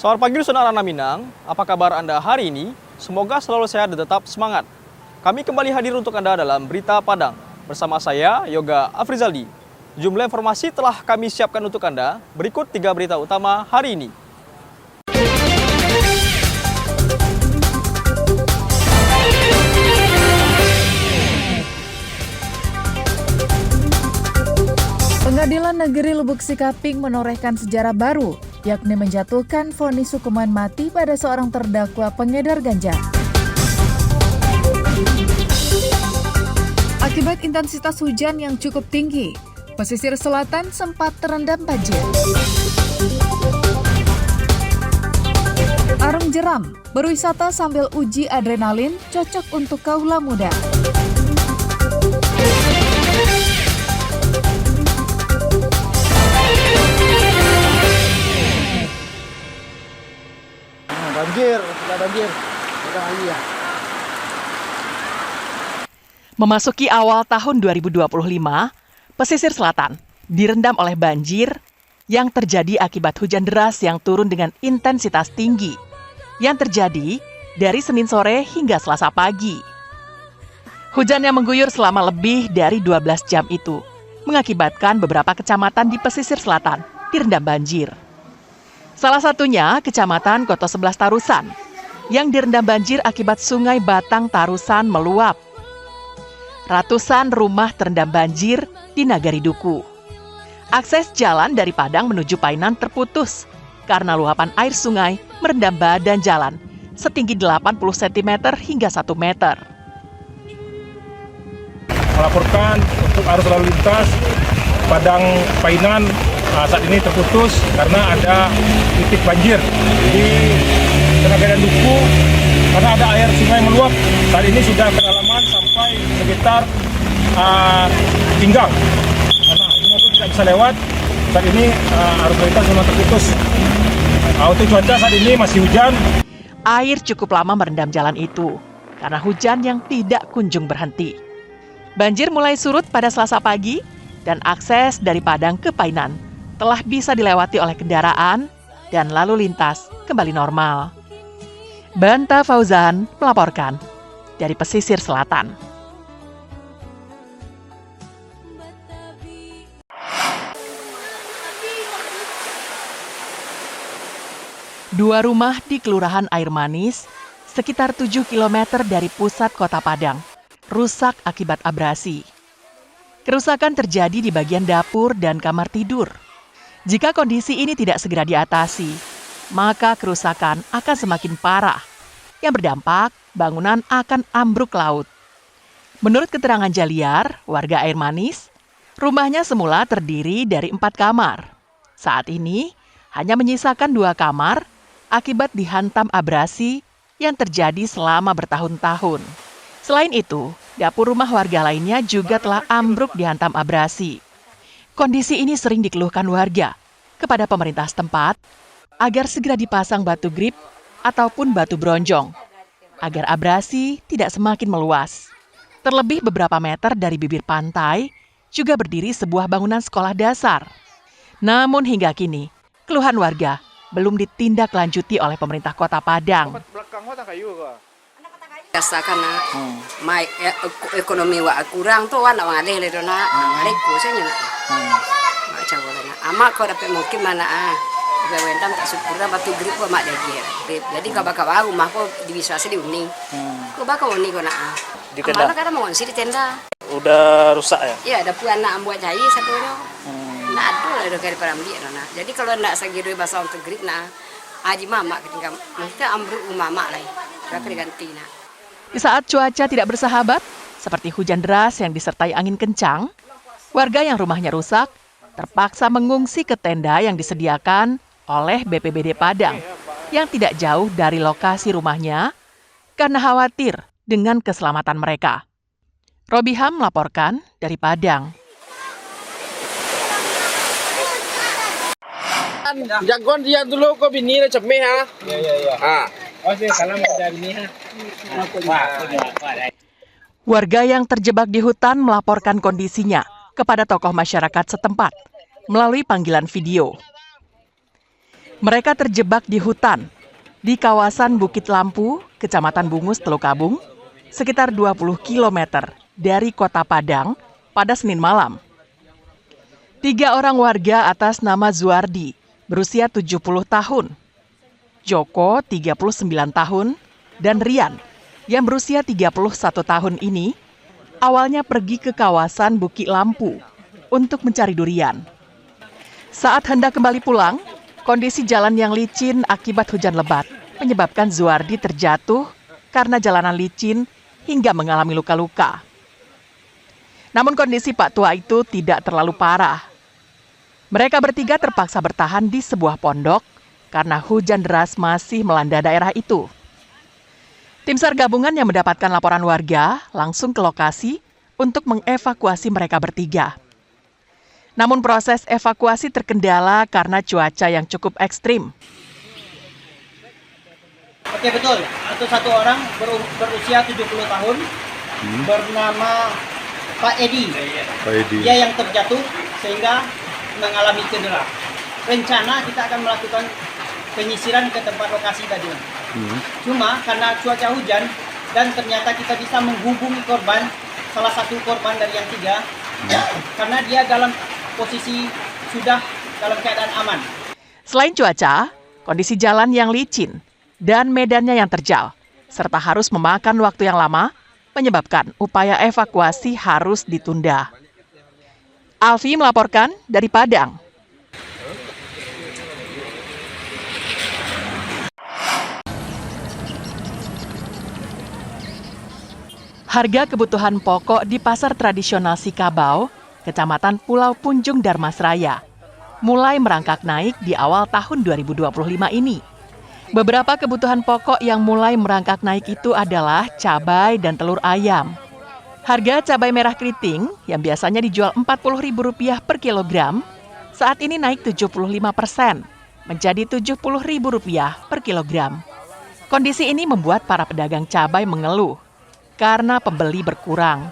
Selamat pagi Dusun Arana Minang, apa kabar Anda hari ini? Semoga selalu sehat dan tetap semangat. Kami kembali hadir untuk Anda dalam Berita Padang. Bersama saya, Yoga Afrizaldi. Jumlah informasi telah kami siapkan untuk Anda. Berikut 3 berita utama hari ini. Pengadilan Negeri Lubuk Sikaping menorehkan sejarah baru, yakni menjatuhkan vonis hukuman mati pada seorang terdakwa pengedar ganja. Akibat intensitas hujan yang cukup tinggi, pesisir selatan sempat terendam banjir. Arung jeram, berwisata sambil uji adrenalin cocok untuk kaula muda. Banjir. Memasuki awal tahun 2025, pesisir selatan direndam oleh banjir yang terjadi akibat hujan deras yang turun dengan intensitas tinggi yang terjadi dari Senin sore hingga Selasa pagi. Hujan yang mengguyur selama lebih dari 12 jam itu mengakibatkan beberapa kecamatan di pesisir selatan direndam banjir. Salah satunya Kecamatan Koto 11 Tarusan yang direndam banjir akibat Sungai Batang Tarusan meluap. Ratusan rumah terendam banjir di Nagari Duku. Akses jalan dari Padang menuju Painan terputus karena luapan air sungai merendam badan jalan setinggi 80 cm hingga 1 meter. Melaporkan untuk arus lalu lintas Padang Painan saat ini terputus karena ada titik banjir di Nagari Duku karena ada air sungai meluap. Saat ini sudah kedalaman sampai sekitar pinggang. Karena ini motor tidak bisa lewat. Saat ini arus lalu lintas memang terputus. Untuk cuaca saat ini masih hujan. Air cukup lama merendam jalan itu karena hujan yang tidak kunjung berhenti. Banjir mulai surut pada Selasa pagi dan akses dari Padang ke Painan telah bisa dilewati oleh kendaraan dan lalu lintas kembali normal. Banta Fauzan melaporkan dari pesisir selatan. Dua rumah di Kelurahan Air Manis, sekitar 7 km dari pusat kota Padang, rusak akibat abrasi. Kerusakan terjadi di bagian dapur dan kamar tidur. Jika kondisi ini tidak segera diatasi, maka kerusakan akan semakin parah, yang berdampak bangunan akan ambruk laut. Menurut keterangan Jaliar, warga Air Manis, rumahnya semula terdiri dari 4 kamar. Saat ini, hanya menyisakan 2 kamar akibat dihantam abrasi yang terjadi selama bertahun-tahun. Selain itu, dapur rumah warga lainnya juga telah ambruk dihantam abrasi. Kondisi ini sering dikeluhkan warga kepada pemerintah setempat agar segera dipasang batu grip ataupun batu bronjong agar abrasi tidak semakin meluas. Terlebih beberapa meter dari bibir pantai juga berdiri sebuah bangunan sekolah dasar. Namun hingga kini, keluhan warga belum ditindaklanjuti oleh pemerintah Kota Padang. Rasakan ekonomi wa kurang tuh wana ngalih le dona ngalih kusanya macam mana amak kau dapat mungkin mana gawentam tak syukur batu grip kau mak dia jadi kau bakal rumah kau diwisasi di uning kau bakal uning kau nak di tenda mana kata mau ngisi di tenda udah rusak ya? Iya ada pun anak buat jahit satunya nak aduh lah dari para dia dona jadi kalau nak segitu bahasa untuk grip nah aji mama ketinggalan mungkin ambruk mama lah berapa diganti nak. Di saat cuaca tidak bersahabat, seperti hujan deras yang disertai angin kencang, warga yang rumahnya rusak terpaksa mengungsi ke tenda yang disediakan oleh BPBD Padang yang tidak jauh dari lokasi rumahnya karena khawatir dengan keselamatan mereka. Robiham melaporkan dari Padang. Jagoan dia dulu kok bini na cemeh ha. Iya. Warga yang terjebak di hutan melaporkan kondisinya kepada tokoh masyarakat setempat melalui panggilan video. Mereka terjebak di hutan, di kawasan Bukit Lampu, Kecamatan Bungus, Telukabung, sekitar 20 km dari Kota Padang pada Senin malam. 3 orang warga atas nama Zuardi, berusia 70 tahun, Joko, 39 tahun, dan Rian, yang berusia 31 tahun ini, awalnya pergi ke kawasan Bukit Lampu untuk mencari durian. Saat hendak kembali pulang, kondisi jalan yang licin akibat hujan lebat menyebabkan Zuardi terjatuh karena jalanan licin hingga mengalami luka-luka. Namun kondisi Pak Tua itu tidak terlalu parah. Mereka bertiga terpaksa bertahan di sebuah pondok karena hujan deras masih melanda daerah itu. Tim SAR gabungan yang mendapatkan laporan warga langsung ke lokasi untuk mengevakuasi mereka bertiga. Namun proses evakuasi terkendala karena cuaca yang cukup ekstrim. Oke, betul. Itu satu orang berusia 70 tahun bernama Pak Edi. Dia yang terjatuh sehingga mengalami cedera. Rencana kita akan melakukan penyisiran ke tempat lokasi tadi. Cuma karena cuaca hujan dan ternyata kita bisa menghubungi korban, salah satu korban dari yang 3, karena dia dalam posisi sudah dalam keadaan aman. Selain cuaca, kondisi jalan yang licin dan medannya yang terjal, serta harus memakan waktu yang lama, menyebabkan upaya evakuasi harus ditunda. Alfi melaporkan dari Padang. Harga kebutuhan pokok di pasar tradisional Sikabau, Kecamatan Pulau Punjung, Darmasraya, mulai merangkak naik di awal tahun 2025 ini. Beberapa kebutuhan pokok yang mulai merangkak naik itu adalah cabai dan telur ayam. Harga cabai merah keriting yang biasanya dijual Rp40.000 per kilogram, saat ini naik 75%, menjadi Rp70.000 per kilogram. Kondisi ini membuat para pedagang cabai mengeluh karena pembeli berkurang.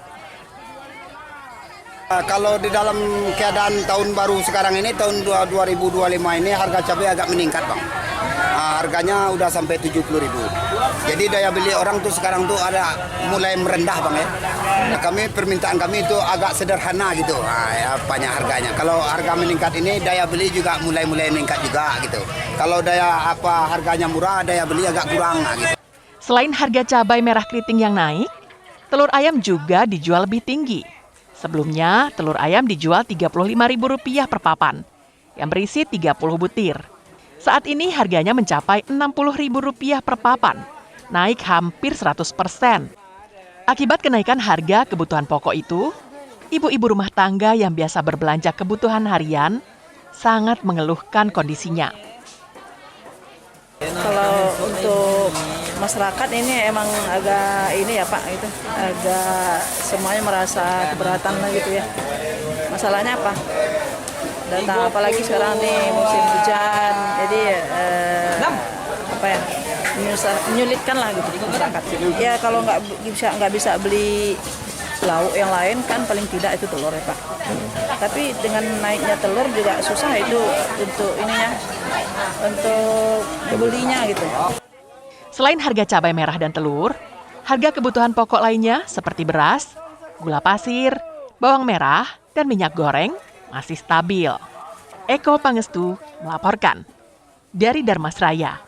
Kalau di dalam keadaan tahun baru sekarang ini, tahun 2025 ini harga cabai agak meningkat, Bang. Harganya udah sampai 70.000. Jadi daya beli orang tuh sekarang tuh ada mulai merendah, Bang ya. Permintaan kami itu agak sederhana gitu. Banyak harganya. Kalau harga meningkat ini, daya beli juga mulai meningkat juga gitu. Kalau harganya murah, daya beli agak kurang gitu. Selain harga cabai merah keriting yang naik, telur ayam juga dijual lebih tinggi. Sebelumnya, telur ayam dijual Rp35.000 per papan, yang berisi 30 butir. Saat ini harganya mencapai Rp60.000 per papan, naik hampir 100%. Akibat kenaikan harga kebutuhan pokok itu, ibu-ibu rumah tangga yang biasa berbelanja kebutuhan harian sangat mengeluhkan kondisinya. Kalau untuk masyarakat ini emang agak ini ya Pak, itu agak semuanya merasa keberatan lah gitu ya. Masalahnya apa? Datang apalagi sekarang nih musim hujan, jadi menyulitkan lah gitu masyarakat. Ya kalau nggak bisa beli lauk yang lain kan paling tidak itu telur ya Pak. Tapi dengan naiknya telur juga susah itu untuk belinya gitu. Selain harga cabai merah dan telur, harga kebutuhan pokok lainnya seperti beras, gula pasir, bawang merah, dan minyak goreng masih stabil. Eko Pangestu melaporkan dari Darmasraya.